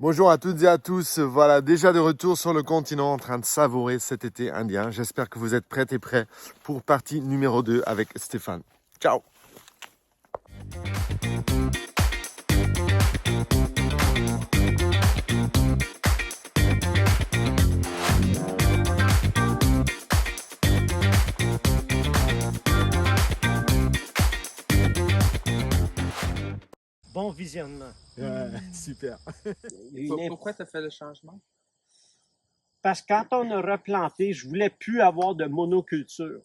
Bonjour à toutes et à tous, voilà déjà de retour sur le continent en train de savourer cet été indien. J'espère que vous êtes prêtes et prêts pour partie numéro 2 avec Stéphane. Ciao! Bon visionnement. Super. Pourquoi tu as fait le changement? Parce que quand on a replanté, je voulais plus avoir de monoculture.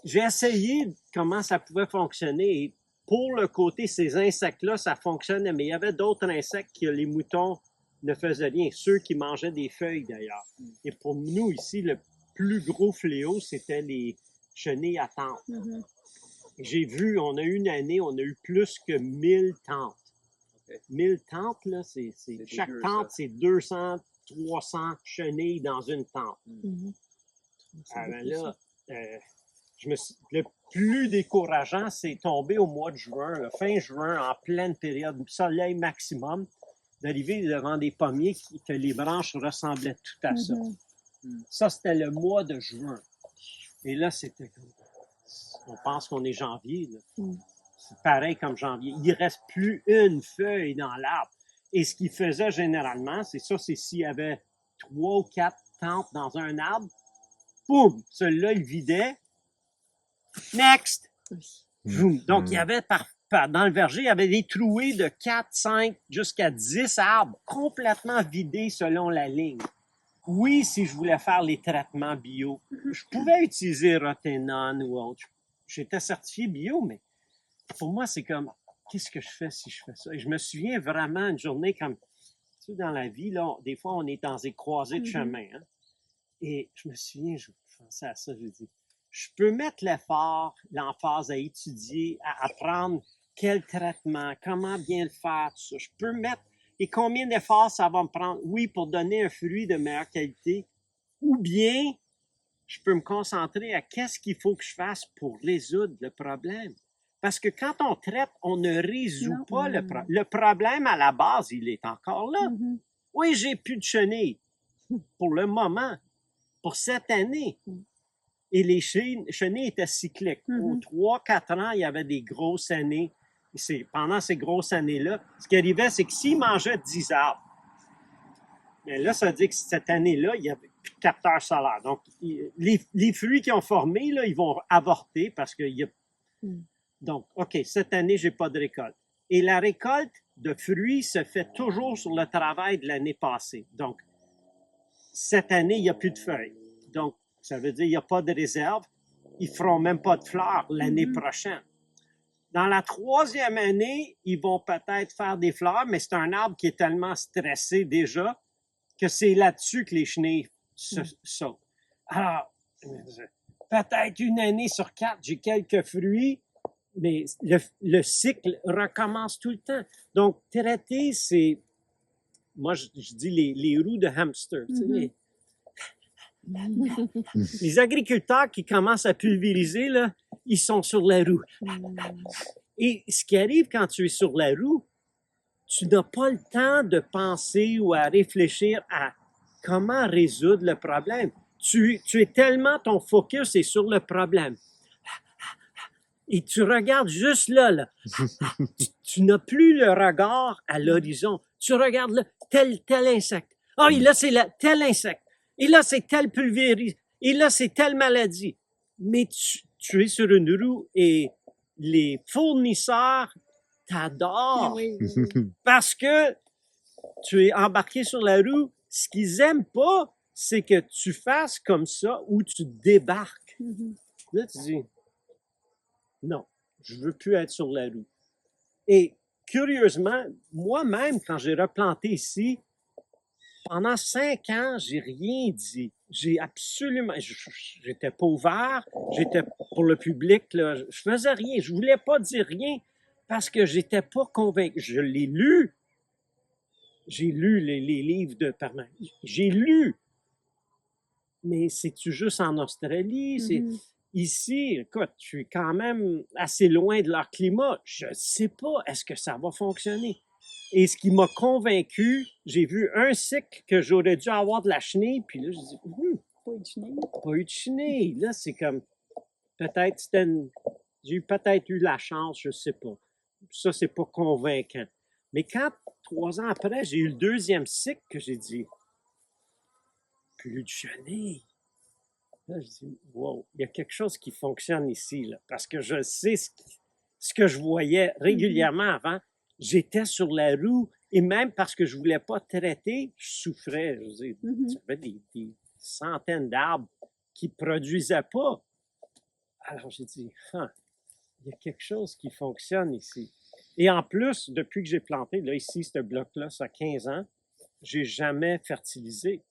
J'ai essayé comment ça pouvait fonctionner et pour le côté, ces insectes-là, ça fonctionnait, mais il y avait d'autres insectes que les moutons ne faisaient rien, ceux qui mangeaient des feuilles d'ailleurs. Et pour nous ici, le plus gros fléau, c'était les chenilles à tente. J'ai vu, on a eu une année, on a eu plus que 1000 tentes. 1000 tentes, là, chaque dégueu, tente, ça. c'est 200, 300 chenilles dans une tente. Là, le plus décourageant, c'est tombé au mois de juin, là, fin juin, en pleine période, soleil maximum, d'arriver devant des pommiers que les branches ressemblaient tout à ça. Ça, c'était le mois de juin. Et là, c'était comme... On pense qu'on est janvier, là. C'est pareil comme janvier. Il ne reste plus une feuille dans l'arbre. Et ce qu'il faisait généralement, c'est s'il y avait 3 ou 4 tentes dans un arbre, boum, celui-là, il vidait. Next! Donc, il y avait dans le verger, il y avait des trouées de 4, 5, jusqu'à 10 arbres complètement vidés selon la ligne. Oui, si je voulais faire les traitements bio, je pouvais utiliser Rotenone ou autre. J'étais certifié bio, mais pour moi, c'est comme, qu'est-ce que je fais si je fais ça? Et je me souviens vraiment une journée comme, tu sais, dans la vie, là, des fois, on est dans des croisées de chemin. Hein? Et je me souviens, je pensais à ça, je dis, je peux mettre l'emphase à étudier, à apprendre quel traitement, comment bien le faire, tout ça. Je peux mettre, et combien d'efforts ça va me prendre, oui, pour donner un fruit de meilleure qualité, ou bien je peux me concentrer à qu'est-ce qu'il faut que je fasse pour résoudre le problème. Parce que quand on traite, on ne résout pas le problème. Le problème, à la base, il est encore là. Oui, j'ai plus de chenilles pour le moment, pour cette année. Et les chenilles étaient cycliques. Aux 3-4 ans, il y avait des grosses années. Et pendant ces grosses années-là, ce qui arrivait, c'est que s'ils mangeaient 10 arbres, mais là, ça veut dire que cette année-là, il y avait plus de capteurs solaires. Donc, les fruits qui ont formé, là, ils vont avorter parce qu'il y a... Donc, OK, cette année, j'ai pas de récolte. Et la récolte de fruits se fait toujours sur le travail de l'année passée. Donc, cette année, il n'y a plus de feuilles. Donc, ça veut dire qu'il n'y a pas de réserve. Ils ne feront même pas de fleurs l'année prochaine. Dans la 3e année, ils vont peut-être faire des fleurs, mais c'est un arbre qui est tellement stressé déjà que c'est là-dessus que les chenilles sautent. Alors, peut-être une année sur 4, j'ai quelques fruits, mais le cycle recommence tout le temps. Donc, traiter, c'est... Moi, je dis les roues de hamster. Tu sais, les agriculteurs qui commencent à pulvériser, là, ils sont sur la roue. Et ce qui arrive quand tu es sur la roue, tu n'as pas le temps de penser ou à réfléchir à comment résoudre le problème. Tu es tellement, ton focus est sur le problème. Et tu regardes juste là. Tu n'as plus le regard à l'horizon. Tu regardes là, tel insecte. Ah, et là, c'est tel insecte. Et là, c'est tel pulvérisme. Et là, c'est telle maladie. Mais tu es sur une roue et les fournisseurs t'adorent parce que tu es embarqué sur la roue. Ce qu'ils aiment pas, c'est que tu fasses comme ça ou tu débarques. Là, tu dis, non, je veux plus être sur la roue. Et curieusement, moi-même, quand j'ai replanté ici, pendant 5 ans, j'ai rien dit. J'ai absolument... J'étais pas ouvert, j'étais pour le public, là, je faisais rien. Je voulais pas dire rien parce que j'étais pas convaincu. Je l'ai lu. J'ai lu les livres de Perman. J'ai lu. Mais c'est-tu juste en Australie? C'est... Ici, écoute, je suis quand même assez loin de leur climat. Je ne sais pas, est-ce que ça va fonctionner? Et ce qui m'a convaincu, j'ai vu un cycle que j'aurais dû avoir de la chenille, puis là, je dis, Pas eu de chenille. pas eu de chenille. Là, c'est comme, peut-être j'ai peut-être eu la chance, je sais pas. Ça, c'est pas convaincant. Mais quand, 3 ans après, j'ai eu le deuxième cycle, que j'ai dit, plus de chenille. Là, je dis, wow, il y a quelque chose qui fonctionne ici, là, parce que je sais ce que je voyais régulièrement avant. J'étais sur la roue, et même parce que je voulais pas traiter, je souffrais. Je veux dire, j'avais des centaines d'arbres qui produisaient pas. Alors, j'ai dit, il y a quelque chose qui fonctionne ici. Et en plus, depuis que j'ai planté, là, ici, ce bloc-là, ça a 15 ans, j'ai jamais fertilisé.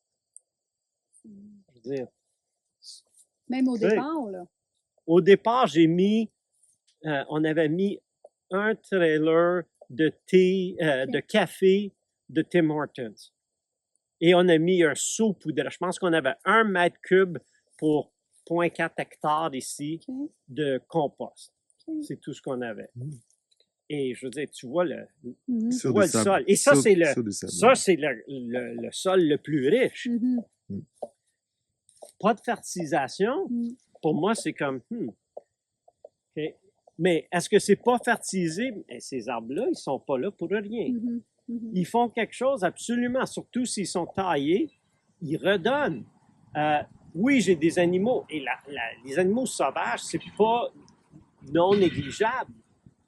Je veux dire, Même au départ, là. au départ, on avait mis un trailer de thé, de café de Tim Hortons. Et on a mis un seau poudre. Je pense qu'on avait 1 mètre cube pour 0,4 hectares ici de compost. C'est tout ce qu'on avait. Et je veux dire, tu vois le sol. Et ça, c'est le sol le plus riche. Pas de fertilisation. Pour moi, c'est comme, OK. Mais est-ce que c'est pas fertilisé? Et ces arbres-là, ils sont pas là pour rien. Ils font quelque chose absolument, surtout s'ils sont taillés, ils redonnent. Oui, j'ai des animaux, et les animaux sauvages, c'est pas non négligeable,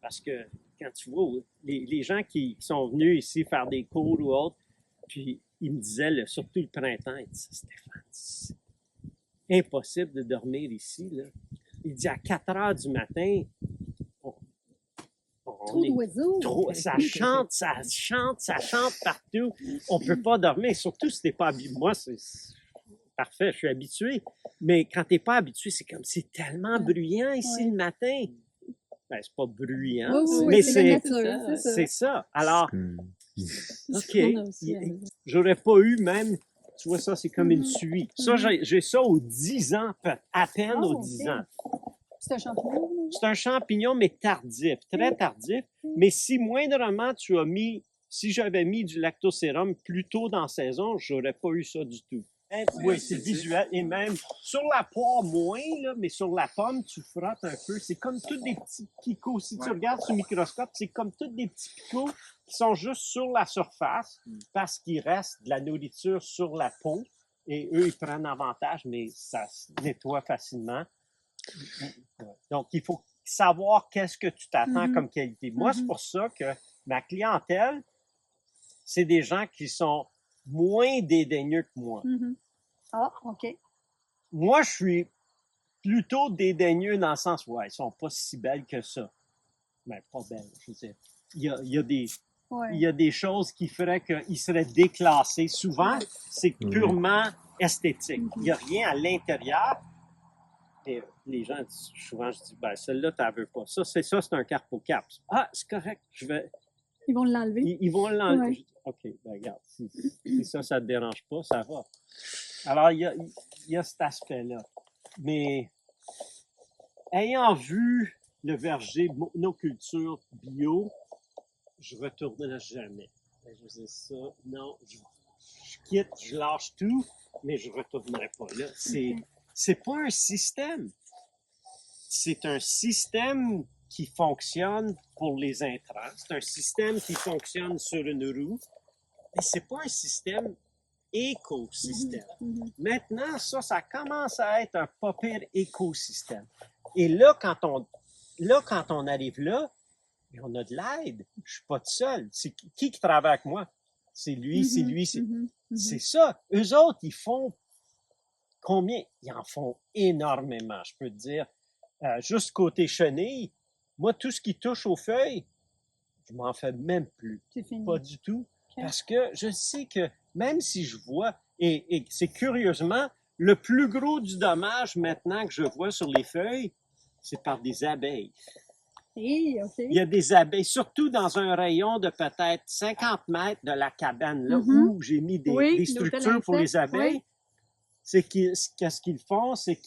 parce que quand tu vois les gens qui sont venus ici faire des cours ou autres, puis ils me disaient, surtout le printemps, ils disaient, Stéphane, c'est impossible de dormir ici, là. Il dit, à 4 heures du matin, Trop d'oiseaux. Ça chante partout. On peut pas dormir, surtout si t'es pas habitué. Moi, c'est parfait, je suis habitué. Mais quand t'es pas habitué, c'est comme, c'est tellement bruyant ici le matin. Ben, c'est pas bruyant, mais c'est ça. Alors, OK, j'aurais pas eu même, tu vois ça, c'est comme une suie. Ça, j'ai ça aux 10 ans, à peine aux 10 ans. C'est un champignon? C'est un champignon, mais tardif, très tardif. Mais si moindrement si j'avais mis du lactosérum plus tôt dans la saison, j'aurais pas eu ça du tout. Oui, c'est visuel. Et même sur la poire, moins, là, mais sur la pomme, tu frottes un peu. C'est comme tous des petits picots. Si tu regardes sous le microscope, c'est comme tous des petits picots qui sont juste sur la surface parce qu'il reste de la nourriture sur la peau. Et eux, ils prennent avantage, mais ça se nettoie facilement. Donc, il faut savoir qu'est-ce que tu t'attends comme qualité. Moi, c'est pour ça que ma clientèle, c'est des gens qui sont moins dédaigneux que moi. Ah, OK. Moi, je suis plutôt dédaigneux dans le sens où ils sont pas si belles que ça. Mais pas belles, je veux dire. Il y a des choses qui feraient qu'ils seraient déclassés. Souvent, c'est purement esthétique. Il n'y a rien à l'intérieur. Et les gens disent, souvent, je dis, celle-là, tu n'en veux pas. Ça, c'est un carpocaps. Ah, c'est correct, Ils vont l'enlever. Ils vont l'enlever. Ouais. OK, regarde, si ça ne te dérange pas, ça va. Alors, il y a cet aspect-là. Mais, ayant vu le verger monoculture bio, je ne retournerai jamais. Je dis ça, non, je quitte, je lâche tout, mais je ne retournerai pas là. C'est pas un système. C'est un système qui fonctionne pour les intrants. C'est un système qui fonctionne sur une roue. Mais c'est pas un système écosystème. Maintenant, ça commence à être un pas pire écosystème. Et là, quand on arrive là, on a de l'aide. Je suis pas tout seul. C'est qui travaille avec moi? C'est lui, c'est lui, c'est ça. Eux autres, ils font combien? Ils en font énormément, je peux te dire. Juste côté chenille, moi, tout ce qui touche aux feuilles, je m'en fais même plus. C'est fini. Pas du tout. Okay. Parce que je sais que même si je vois, et c'est curieusement, le plus gros du dommage maintenant que je vois sur les feuilles, c'est par des abeilles. Hey, okay. Il y a des abeilles, surtout dans un rayon de peut-être 50 mètres de la cabane, là, où j'ai mis des structures pour les abeilles. Oui. Qu'est-ce qu'ils font, c'est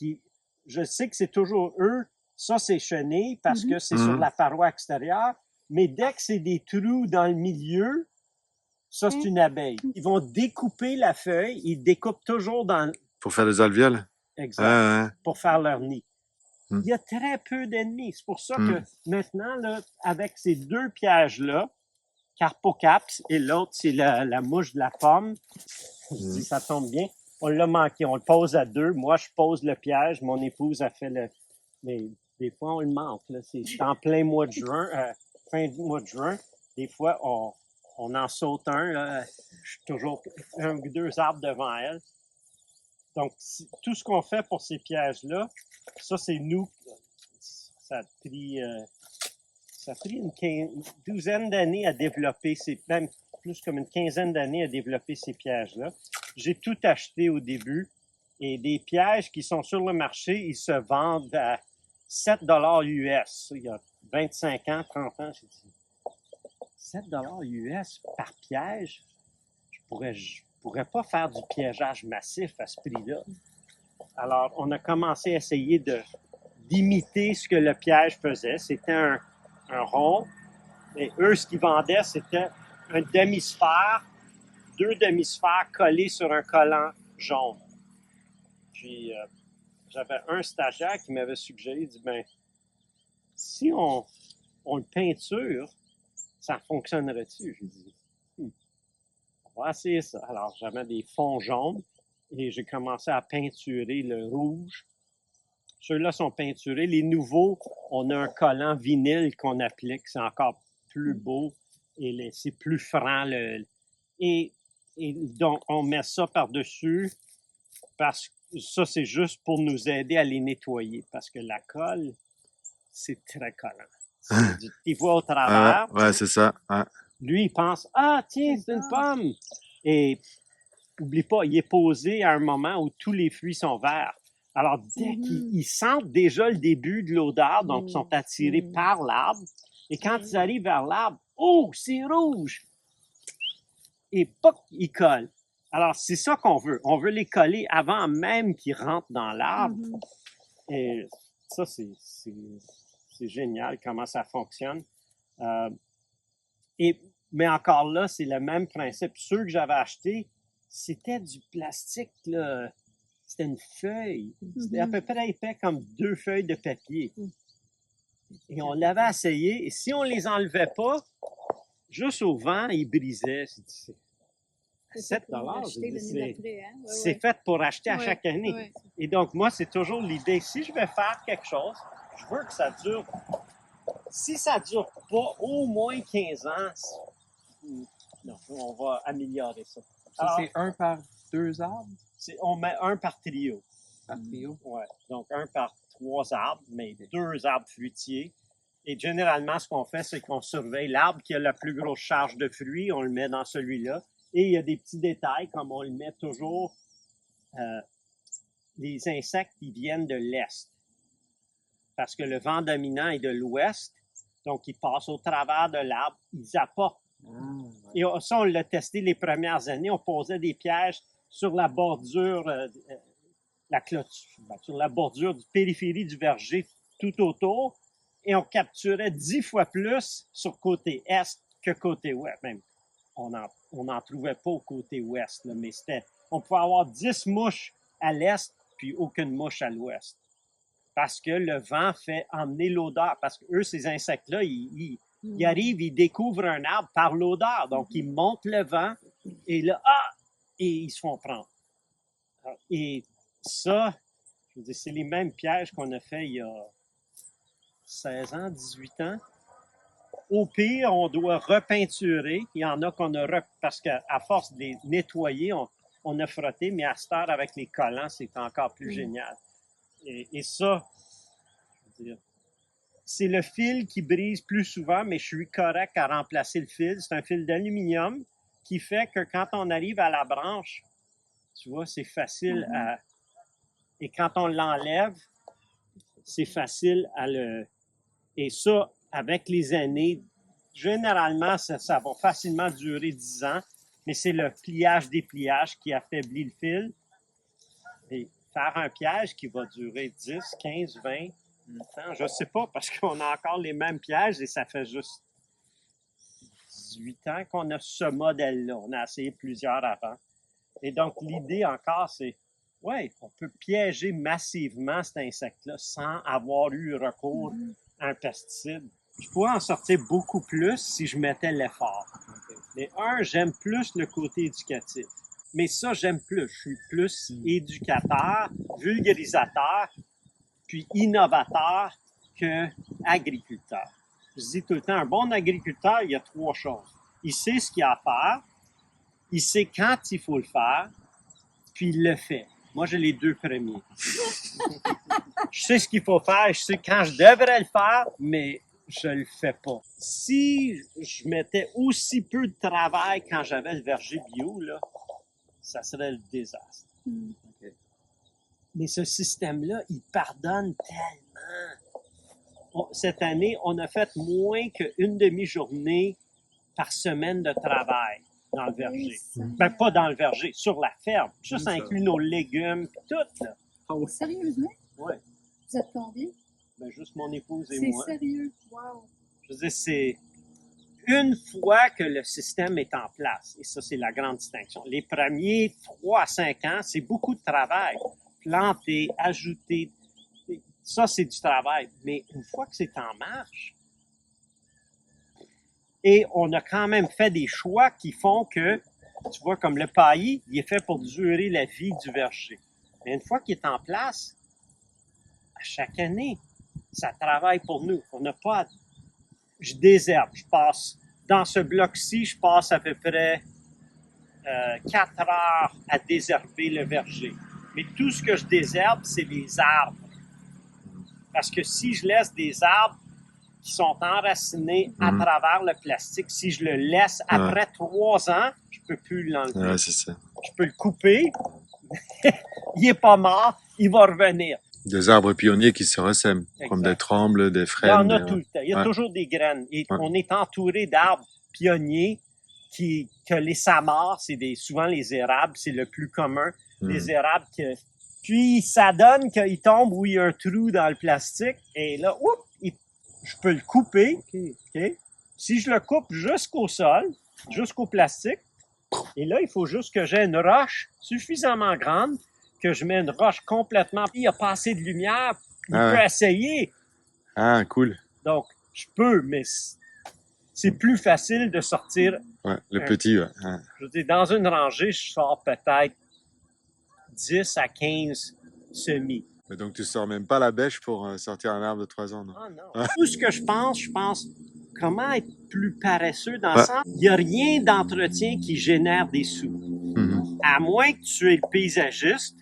je sais que c'est toujours eux, ça c'est chenille parce que c'est sur la paroi extérieure, mais dès que c'est des trous dans le milieu, Ça, c'est une abeille. Ils vont découper la feuille. Ils découpent toujours dans... Pour faire les alvéoles? Exact. Pour faire leur nid. Hmm. Il y a très peu d'ennemis. C'est pour ça que maintenant, là, avec ces deux pièges-là, Carpocaps et l'autre, c'est la mouche de la pomme. Je dis, ça tombe bien. On l'a manqué. On le pose à deux. Moi, je pose le piège. Mon épouse a fait le... Mais des fois, on le manque. Là. C'est en plein mois de juin, fin du mois de juin. Des fois, on en saute un. Là. Je suis toujours un ou deux arbres devant elle. Donc, tout ce qu'on fait pour ces pièges-là, ça, c'est nous. Ça a pris une douzaine d'années à développer, même plus comme une quinzaine d'années à développer ces pièges-là. J'ai tout acheté au début. Et des pièges qui sont sur le marché, ils se vendent à 7 US. Il y a 25 ans, 30 ans, j'ai dit 7 US par piège. Je pourrais pas faire du piégeage massif à ce prix-là. Alors, on a commencé à essayer d'imiter ce que le piège faisait. C'était un rond. Et eux, ce qu'ils vendaient, c'était un demi-sphère, 2 demi-sphères collés sur un collant jaune. Puis, j'avais un stagiaire qui m'avait suggéré, il dit, ben, si on le peinture, ça fonctionnerait-tu? J'ai dit, on va essayer ça. Alors, j'avais des fonds jaunes et j'ai commencé à peinturer le rouge. Ceux-là sont peinturés. Les nouveaux, on a un collant vinyle qu'on applique. C'est encore plus beau et c'est plus franc. Et donc, on met ça par-dessus parce que ça, c'est juste pour nous aider à les nettoyer parce que la colle, c'est très collant. Tu vois au travers. Ouais, c'est ça. Ouais. Lui, il pense, ah, tiens, c'est une pomme. Et oublie pas, il est posé à un moment où tous les fruits sont verts. Alors, dès qu'ils sentent déjà le début de l'odeur, donc ils sont attirés par l'arbre. Et quand ils arrivent vers l'arbre, oh, c'est rouge! Et poc, ils collent. Alors, c'est ça qu'on veut. On veut les coller avant même qu'ils rentrent dans l'arbre. Et ça, c'est génial comment ça fonctionne. Mais encore là, c'est le même principe. Ceux que j'avais achetés, c'était du plastique, là. C'était une feuille. C'était à peu près épais comme 2 feuilles de papier. Et on l'avait essayé. Et si on les enlevait pas, juste au vent, ils brisaient. C'est 7 c'est fait pour acheter à chaque année. Ouais. Et donc, moi, c'est toujours l'idée. Si je vais faire quelque chose, je veux que ça dure. Si ça dure pas au moins 15 ans, non, on va améliorer ça. Alors, c'est 1 par 2 arbres? On met 1 par trio. Par trio? Oui. Donc, 1 par 3 arbres, mais 2 arbres fruitiers. Et généralement, ce qu'on fait, c'est qu'on surveille l'arbre qui a la plus grosse charge de fruits, on le met dans celui-là. Et il y a des petits détails, comme on le met toujours. Les insectes, ils viennent de l'est. Parce que le vent dominant est de l'ouest. Donc, ils passent au travers de l'arbre. Ils apportent. Et ça, on l'a testé les premières années. On posait des pièges sur la bordure, la clôture, sur la bordure du périphérie du verger tout autour. Et on capturait 10 fois plus sur côté est que côté ouest. Même, on n'en trouvait pas au côté ouest, là, mais on pouvait avoir 10 mouches à l'est, puis aucune mouche à l'ouest. Parce que le vent fait emmener l'odeur. Parce que eux, ces insectes-là, ils arrivent, ils découvrent un arbre par l'odeur. Donc, ils montent le vent, et là, et ils se font prendre. Et ça, je veux dire, c'est les mêmes pièges qu'on a fait il y a 16 ans, 18 ans. Au pire, on doit repeinturer. Il y en a qu'on a parce qu'à force de les nettoyer, on a frotté, mais à cette heure, avec les collants, c'est encore plus génial. Et ça, je veux dire, c'est le fil qui brise plus souvent, mais je suis correct à remplacer le fil. C'est un fil d'aluminium qui fait que quand on arrive à la branche, tu vois, c'est facile à... Et quand on l'enlève, c'est facile à le... Et ça, avec les années, généralement, ça va facilement durer 10 ans, mais c'est le pliage-dépliage qui affaiblit le fil. Et faire un piège qui va durer 10, 15, 20 ans, je ne sais pas, parce qu'on a encore les mêmes pièges et ça fait juste 18 ans qu'on a ce modèle-là. On a essayé plusieurs avant. Et donc, l'idée encore, c'est, ouais, on peut piéger massivement cet insecte-là sans avoir eu recours à un pesticide. Je pourrais en sortir beaucoup plus si je mettais l'effort. Mais j'aime plus le côté éducatif. Mais ça, j'aime plus. Je suis plus éducateur, vulgarisateur, puis innovateur que agriculteur. Je dis tout le temps, un bon agriculteur, il y a 3 choses. Il sait ce qu'il a à faire, il sait quand il faut le faire, puis il le fait. Moi, j'ai les 2 premiers. Je sais ce qu'il faut faire, je sais quand je devrais le faire, mais je le fais pas. Si je mettais aussi peu de travail quand j'avais le verger bio, là, ça serait le désastre. Okay. Mais ce système-là, il pardonne tellement. Cette année, on a fait moins qu'une demi-journée par semaine de travail dans le verger. Ben, pas dans le verger, sur la ferme. Ça inclut nos légumes, tout, là. Oh, sérieusement? Oui. Vous êtes combien? Ben, juste mon épouse et moi. C'est sérieux? Wow. Je veux dire, c'est une fois que le système est en place, et ça, c'est la grande distinction. Les premiers 3 à 5 ans, c'est beaucoup de travail. Planter, ajouter, ça, c'est du travail. Mais une fois que c'est en marche, et on a quand même fait des choix qui font que, tu vois, comme le paillis, il est fait pour durer la vie du verger. Mais une fois qu'il est en place, à chaque année, ça travaille pour nous. On n'a pas... Je désherbe. Je passe... Dans ce bloc-ci, je passe à peu près 4 heures à désherber le verger. Mais tout ce que je désherbe, c'est les arbres. Parce que si je laisse des arbres qui sont enracinés à travers le plastique, si je le laisse après 3 ans, je peux plus l'enlever. Ouais, c'est ça. Je peux le couper. Il est pas mort, il va revenir. Des arbres pionniers qui se ressèment, comme des trembles, des frênes. Il y en a tout le temps. Il y a toujours des graines. Et on est entouré d'arbres pionniers que les samars, c'est souvent les érables, c'est le plus commun. Les érables puis ça donne qu'il tombe où il y a un trou dans le plastique. Et là, je peux le couper. Okay. Si je le coupe jusqu'au sol, jusqu'au plastique, et là, il faut juste que j'ai une roche suffisamment grande que je mets une roche complètement... Il n'y a pas assez de lumière. Il peut essayer. Ah, cool. Donc, je peux, mais c'est plus facile de sortir... Ouais, le petit, ouais. Je veux dire, dans une rangée, je sors peut-être 10 à 15 semis. Mais donc, tu sors même pas la bêche pour sortir un arbre de 3 ans, non? Ah non. Tout ce que je pense comment être plus paresseux dans le sens, il n'y a rien d'entretien qui génère des sous. À moins que tu es le paysagiste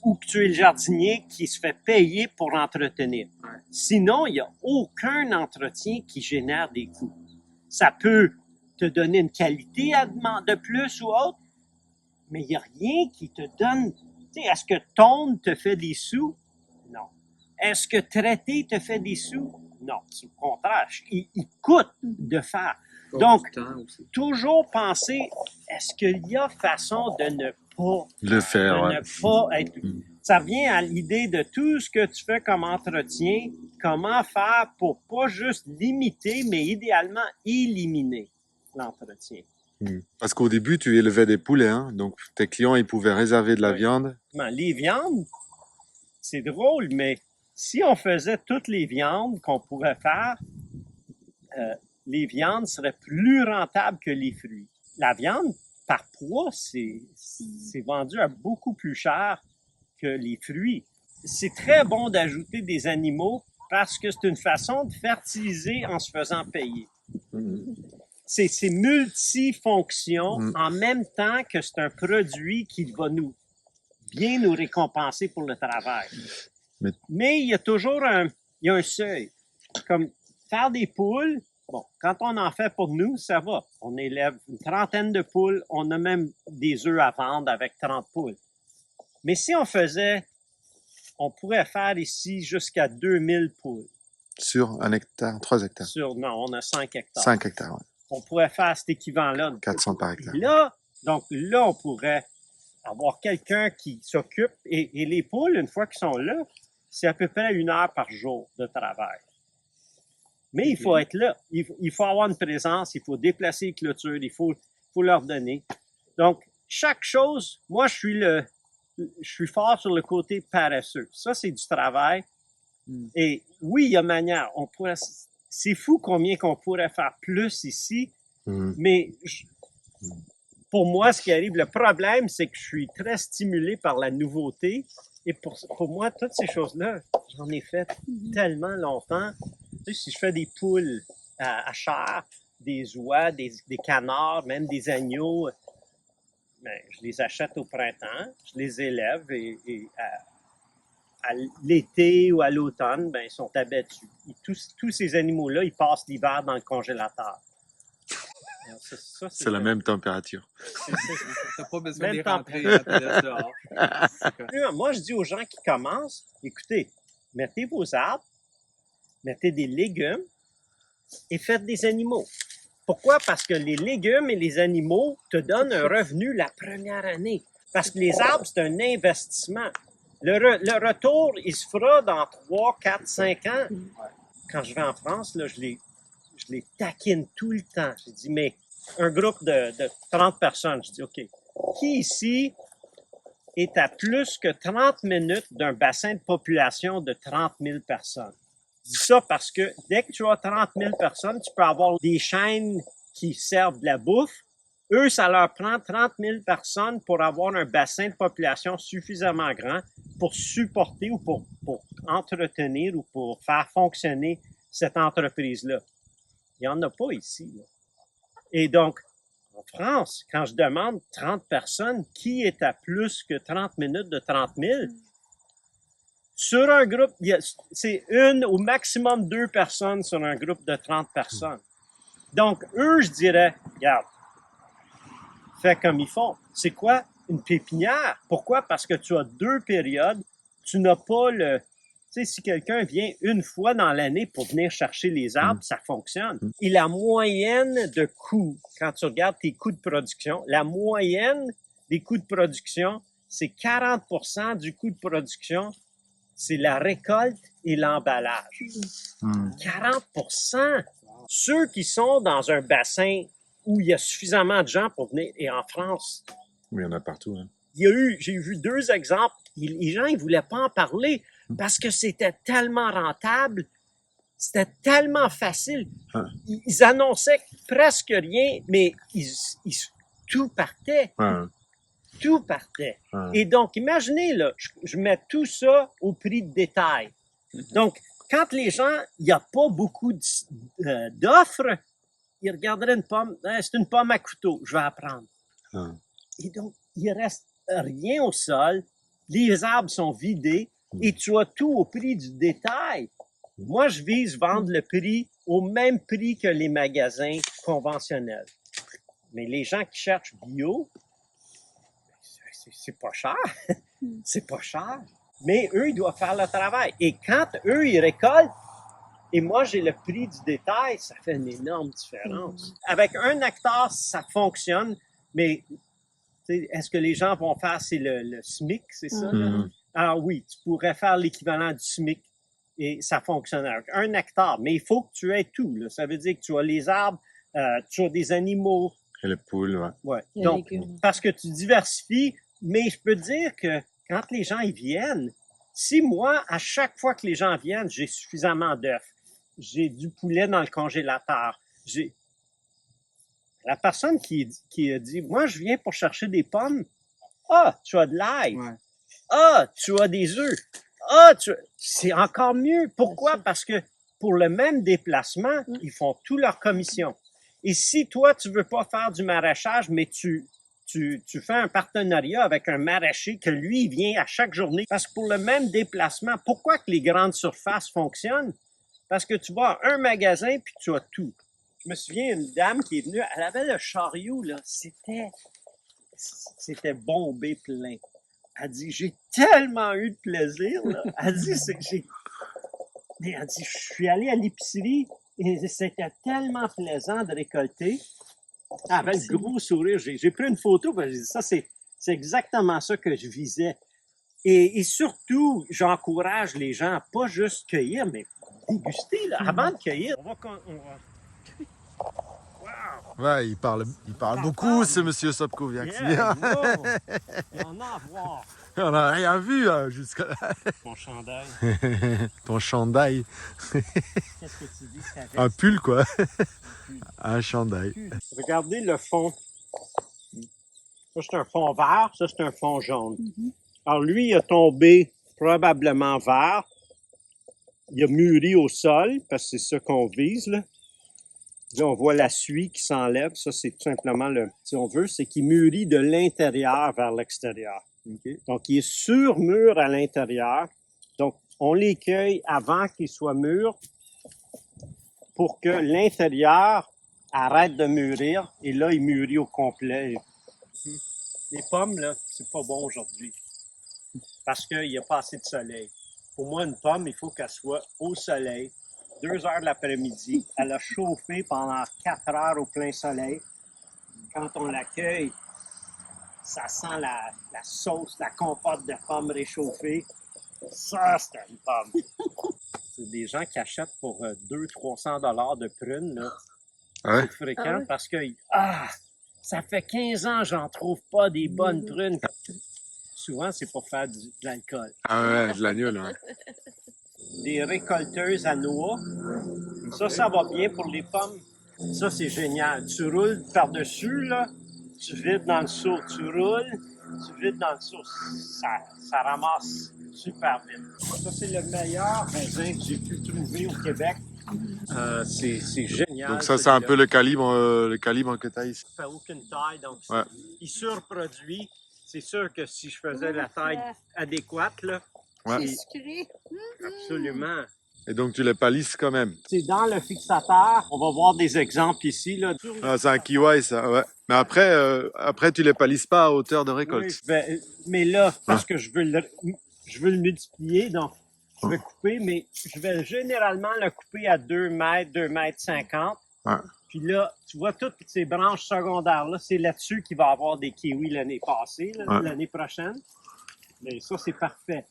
ou que tu es le jardinier qui se fait payer pour entretenir. Sinon, il n'y a aucun entretien qui génère des coûts. Ça peut te donner une qualité de plus ou autre, mais il n'y a rien qui te donne... Tu sais, est-ce que tondre te fait des sous? Non. Est-ce que traiter te fait des sous? Non. C'est au contraire. Il coûte de faire. Donc, toujours penser, est-ce qu'il y a façon de ne pas le faire, ne pas être... Ça revient à l'idée de tout ce que tu fais comme entretien, comment faire pour pas juste limiter, mais idéalement éliminer l'entretien. Parce qu'au début, tu élevais des poulets, hein? Donc tes clients, ils pouvaient réserver de la viande. Les viandes, c'est drôle, mais si on faisait toutes les viandes qu'on pourrait faire, les viandes seraient plus rentables que les fruits. La viande, par poids, c'est vendu à beaucoup plus cher que les fruits. C'est très bon d'ajouter des animaux parce que c'est une façon de fertiliser en se faisant payer. C'est multifonction en même temps que c'est un produit qui va bien nous récompenser pour le travail. Mais il y a toujours un seuil. Comme faire des poules, bon, quand on en fait pour nous, ça va. On élève une 30aine de poules, on a même des œufs à vendre avec 30 poules. Mais si on pourrait faire ici jusqu'à 2000 poules. Sur 1 hectare, 3 hectares. Non, on a 5 hectares. 5 hectares, ouais. On pourrait faire cet équivalent. 400 par hectare. Donc là, on pourrait avoir quelqu'un qui s'occupe. Et les poules, une fois qu'ils sont là, c'est à peu près 1 heure par jour de travail. Mais il faut être là. Il faut avoir une présence, il faut déplacer les clôtures, il faut leur donner. Donc, chaque chose, moi, je suis fort sur le côté paresseux. Ça, c'est du travail. Et oui, il y a manière. C'est fou combien qu'on pourrait faire plus ici, mais pour moi, ce qui arrive, le problème, c'est que je suis très stimulé par la nouveauté. Et pour moi, toutes ces choses-là, j'en ai fait tellement longtemps. Tu sais, si je fais des poules à chair, des oies, des canards, même des agneaux, ben, je les achète au printemps, je les élève et à l'été ou à l'automne, ben, ils sont abattus. Et tous ces animaux-là, ils passent l'hiver dans le congélateur. Alors, C'est la même température. T'as pas besoin Même de les rentrer quand tu laisses dehors. Moi, je dis aux gens qui commencent, écoutez, mettez vos arbres, mettez des légumes et faites des animaux. Pourquoi? Parce que les légumes et les animaux te donnent un revenu la première année. Parce que les arbres, c'est un investissement. Le retour, il se fera dans 3, 4, 5 ans. Quand je vais en France, là, je les taquine tout le temps. Je dis, mais un groupe de 30 personnes, je dis, OK, qui ici est à plus que 30 minutes d'un bassin de population de 30 000 personnes? Je dis ça parce que dès que tu as 30 000 personnes, tu peux avoir des chaînes qui servent de la bouffe. Eux, ça leur prend 30 000 personnes pour avoir un bassin de population suffisamment grand pour supporter ou pour entretenir ou pour faire fonctionner cette entreprise-là. Il n'y en a pas ici. Là. Et donc, en France, quand je demande 30 personnes, qui est à plus que 30 minutes de 30 000? Sur un groupe, c'est une au maximum 2 personnes sur un groupe de 30 personnes. Donc, eux, je dirais, regarde, fais comme ils font. C'est quoi une pépinière? Pourquoi? Parce que tu as 2 périodes. Tu n'as pas le... Tu sais, si quelqu'un vient une fois dans l'année pour venir chercher les arbres, ça fonctionne. Et la moyenne de coûts, quand tu regardes tes coûts de production, la moyenne des coûts de production, c'est 40% du coût de production, c'est la récolte et l'emballage. 40%! Ceux qui sont dans un bassin où il y a suffisamment de gens pour venir, et en France, Oui, il y en a partout. Hein. j'ai vu 2 exemples. Les gens, ils voulaient pas en parler parce que c'était tellement rentable, c'était tellement facile. Ils annonçaient presque rien, mais tout partait. Tout partait. Et donc, imaginez, là, je mets tout ça au prix de détail. Donc, quand les gens, il n'y a pas beaucoup d'offres, ils regarderaient une pomme, c'est une pomme à couteau, je vais la prendre. Et donc, il reste rien au sol, les arbres sont vidés et tu as tout au prix du détail. Moi, je vise vendre le prix au même prix que les magasins conventionnels. Mais les gens qui cherchent bio, c'est pas cher. C'est pas cher. Mais eux, ils doivent faire le travail. Et quand eux, ils récoltent, et moi, j'ai le prix du détail, ça fait une énorme différence. Avec 1 hectare, ça fonctionne, mais est-ce que les gens vont faire, c'est le SMIC, c'est ça? Là? Alors oui, tu pourrais faire l'équivalent du SMIC et ça fonctionne avec 1 hectare, mais il faut que tu aies tout. Là. Ça veut dire que tu as les arbres, tu as des animaux. Et les poules, ouais. Ouais. Donc, parce que tu diversifies, mais je peux te dire que quand les gens ils viennent, si moi, à chaque fois que les gens viennent, j'ai suffisamment d'œufs, j'ai du poulet dans le congélateur, la personne qui a dit, moi, je viens pour chercher des pommes. Ah, tu as de l'ail. Ouais. Ah, tu as des œufs. Ah, c'est encore mieux. Pourquoi? Parce que pour le même déplacement, ils font tout leur commission. Et si toi, tu veux pas faire du maraîchage, mais tu fais un partenariat avec un maraîcher que lui, il vient à chaque journée. Parce que pour le même déplacement, pourquoi que les grandes surfaces fonctionnent? Parce que tu vas à un magasin puis tu as tout. Je me souviens, une dame qui est venue, elle avait le chariot, là, c'était bombé plein. Elle dit, j'ai tellement eu de plaisir, là. Elle dit, elle dit, je suis allé à l'épicerie et c'était tellement plaisant de récolter. Elle avait le gros sourire. J'ai pris une photo, j'ai dit, ça, c'est exactement ça que je visais. Et surtout, j'encourage les gens à pas juste cueillir, mais déguster là, avant de cueillir. On va... Wow! Ouais, il parle beaucoup, ce monsieur Sobkowiak. Yeah, wow. Il y en a à voir. On n'a rien vu hein, jusqu'à là. Mon chandail. Ton chandail. Qu'est-ce que tu dis? Ça reste Un pull, quoi. pull. Un chandail. Regardez le fond. Ça, c'est un fond vert. Ça, c'est un fond jaune. Alors, lui, il a tombé probablement vert. Il a mûri au sol, parce que c'est ça qu'on vise, là. Là, on voit la suie qui s'enlève. Ça, c'est tout simplement le, si on veut, c'est qu'il mûrit de l'intérieur vers l'extérieur. OK. Donc, il est sur-mûr à l'intérieur. Donc, on les cueille avant qu'ils soient mûrs pour que l'intérieur arrête de mûrir. Et là, il mûrit au complet. Les pommes, là, c'est pas bon aujourd'hui. Parce qu'il n'y a pas assez de soleil. Pour moi, une pomme, il faut qu'elle soit au soleil. 2 heures de l'après-midi. Elle a chauffé pendant 4 heures au plein soleil. Quand on la cueille, ça sent la sauce, la compote de pommes réchauffée. Ça, c'est une pomme. C'est des gens qui achètent pour 200-300 $ de prunes. Là. Ouais. C'est fréquent Ah ouais? parce que ça fait 15 ans que j'en trouve pas des bonnes prunes. Souvent, c'est pour faire de l'alcool. Ah ouais, de l'agneau, là. Des récolteuses à noix. Ça va bien pour les pommes. Ça, c'est génial. Tu roules par-dessus, là, tu vides dans le seau. Tu roules, tu vides dans le seau. Ça ramasse super vite. Ça, c'est le meilleur raisin que j'ai pu trouver au Québec. C'est génial. Donc ça, c'est un peu le calibre que tu as ici. Ça fait aucune taille, donc Ouais. il surproduit. C'est sûr que si je faisais la taille adéquate, là, Ouais. C'est sucré. absolument. Et donc, tu les palisses quand même. C'est dans le fixateur. On va voir des exemples ici. Là. Ah, c'est un kiwi, ça, ouais. Mais après, tu les palisses pas à hauteur de récolte. Oui, mais là, parce que je veux le multiplier, donc je vais couper, mais je vais généralement le couper à 2 mètres, 2 mètres 50. Ouais. Puis là, tu vois toutes ces branches secondaires-là, c'est là-dessus qu'il va y avoir des kiwis l'année passée, là, Ouais. l'année prochaine. Mais ça, c'est parfait.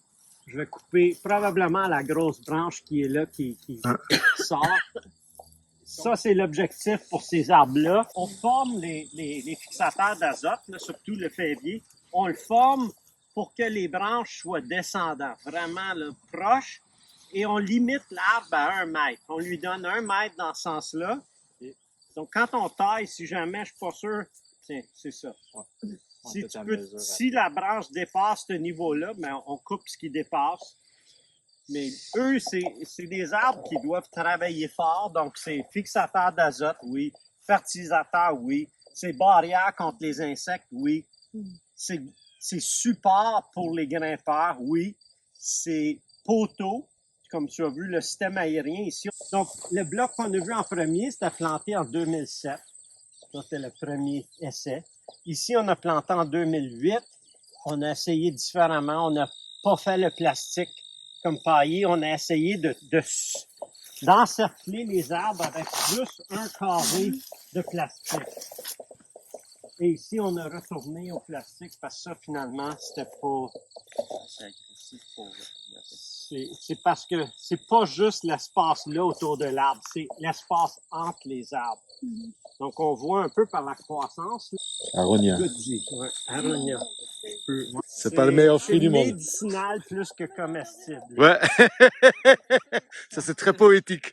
Je vais couper probablement la grosse branche qui est là, qui sort. Ça, c'est l'objectif pour ces arbres-là. On forme les fixateurs d'azote, là, surtout le fèvier. On le forme pour que les branches soient descendantes, vraiment là, proches. Et on limite l'arbre à 1 mètre. On lui donne 1 mètre dans ce sens-là. Donc, quand on taille, si jamais, je suis pas sûr, tiens, c'est ça. Si la branche dépasse ce niveau-là, ben, on coupe ce qui dépasse. Mais eux, c'est des arbres qui doivent travailler fort. Donc, c'est fixateur d'azote, oui. Fertilisateur, oui. C'est barrière contre les insectes, oui. C'est support pour les grimpeurs, oui. C'est poteau, comme tu as vu, le système aérien ici. Donc, le bloc qu'on a vu en premier, c'était planté en 2007. Ça, c'était le premier essai. Ici, on a planté en 2008. On a essayé différemment. On n'a pas fait le plastique comme paillé. On a essayé d'encercler les arbres avec juste un carré de plastique. Et ici, on a retourné au plastique parce que ça, finalement, c'était pas... C'est agressif pour... C'est parce que c'est pas juste l'espace là autour de l'arbre, c'est l'espace entre les arbres. Donc, on voit un peu par la croissance. Aronia. Ouais, aronia. C'est pas le meilleur fruit du monde. C'est médicinal plus que comestible. Ouais. Ça, c'est très poétique.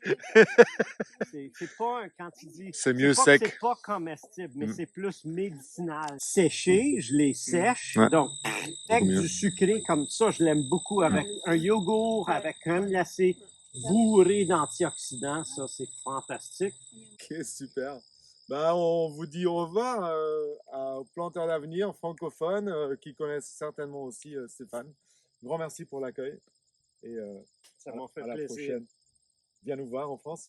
C'est pas quand tu dis. C'est mieux pas sec. que c'est pas comestible, mais c'est plus médicinal. Séché, je les sèche. Ouais. Donc, avec mieux. du sucré comme ça, je l'aime beaucoup avec un yogourt, avec crème glacée, bourré d'antioxydants. Ça, c'est fantastique. Ok, super. Ben, on vous dit au revoir aux planteurs d'avenir francophones qui connaissent certainement aussi Stéphane. Grand merci pour l'accueil et Ça m'a fait à la plaisir. prochaine. Viens nous voir en France.